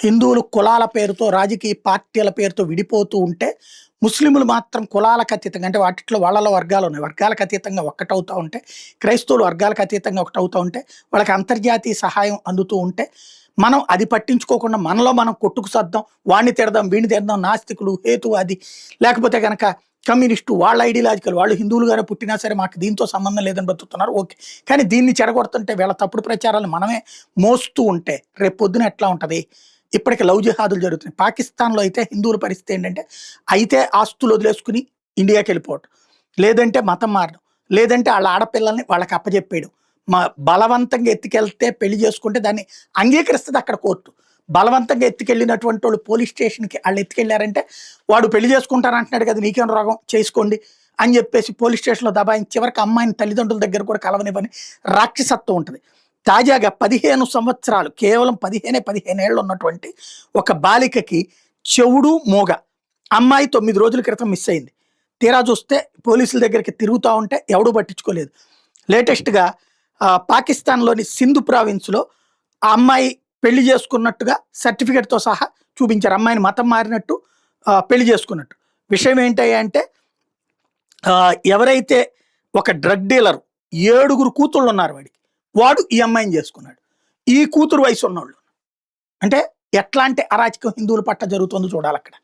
హిందువులు కులాల పేరుతో రాజకీయ పార్టీల పేరుతో విడిపోతూ ఉంటే ముస్లింలు మాత్రం కులాలకు అతీతంగా అంటే వాటిలో వాళ్ళలో వర్గాలు ఉన్నాయి, వర్గాలకు అతీతంగా ఒక్కటవుతూ ఉంటే, క్రైస్తవులు వర్గాలకు అతీతంగా ఒకటవుతూ ఉంటే, వాళ్ళకి అంతర్జాతీయ సహాయం అందుతూ ఉంటే మనం అది పట్టించుకోకుండా మనలో మనం కొట్టుకు సర్దాం, వాడిని తిడదాం వీడిని తిడదాం, నాస్తికులు హేతువాది లేకపోతే కనుక కమ్యూనిస్టు వాళ్ళ ఐడియాలజికల్ వాళ్ళు హిందువులుగానే పుట్టినా సరే మాకు దీంతో సంబంధం లేదని బతుకుతున్నారు ఓకే. కానీ దీన్ని చెడగొడుతుంటే వీళ్ళ తప్పుడు ప్రచారాలు మనమే మోస్తూ ఉంటే రేపు పొద్దున ఎట్లా ఉంటుంది? ఇప్పటికి లవ్ జిహాదులు జరుగుతున్నాయి. పాకిస్తాన్లో అయితే హిందువుల పరిస్థితి ఏంటంటే అయితే ఆస్తులు వదిలేసుకుని ఇండియాకి వెళ్ళిపోవటం, లేదంటే మతం మారడం, లేదంటే వాళ్ళ ఆడపిల్లల్ని వాళ్ళకి అప్పచెప్పేయడం. బలవంతంగా ఎత్తుకెళ్తే పెళ్లి చేసుకుంటే దాన్ని అంగీకరిస్తుంది అక్కడ కోర్టు. బలవంతంగా ఎత్తుకెళ్ళినటువంటి వాళ్ళు పోలీస్ స్టేషన్కి వాళ్ళు ఎత్తుకెళ్ళారంటే వాడు పెళ్లి చేసుకుంటారంటున్నాడు కదా నీకేం రోగం చేసుకోండి అని చెప్పేసి పోలీస్ స్టేషన్లో దబాయించి చివరికి అమ్మాయిని తల్లిదండ్రుల దగ్గర కూడా కలవనివ్వని రాక్షసత్వం ఉంటుంది. తాజాగా 15 సంవత్సరాలు కేవలం 15 ఏళ్ళు ఉన్నటువంటి ఒక బాలికకి చెవుడు మోగ అమ్మాయి 9 రోజుల క్రితం మిస్ అయింది. తీరా చూస్తే పోలీసుల దగ్గరికి తిరుగుతూ ఉంటే ఎవడూ పట్టించుకోలేదు. లేటెస్ట్గా పాకిస్తాన్లోని సింధు ప్రావిన్స్లో ఆ అమ్మాయి పెళ్లి చేసుకున్నట్టుగా సర్టిఫికేట్తో సహా చూపించారు. అమ్మాయిని మతం మారినట్టు పెళ్లి చేసుకున్నట్టు. విషయం ఏంటంటే ఎవరైతే ఒక డ్రగ్ డీలర్ 7 కూతుళ్ళు ఉన్నారు వాడు ఈ అమ్మాయిని చేసుకున్నాడు. ఈ కూతురు వయసు ఉన్నోళ్ళు అంటే ఎట్లాంటి అరాచకం హిందువుల పట్ల జరుగుతుందో చూడాలి అక్కడ.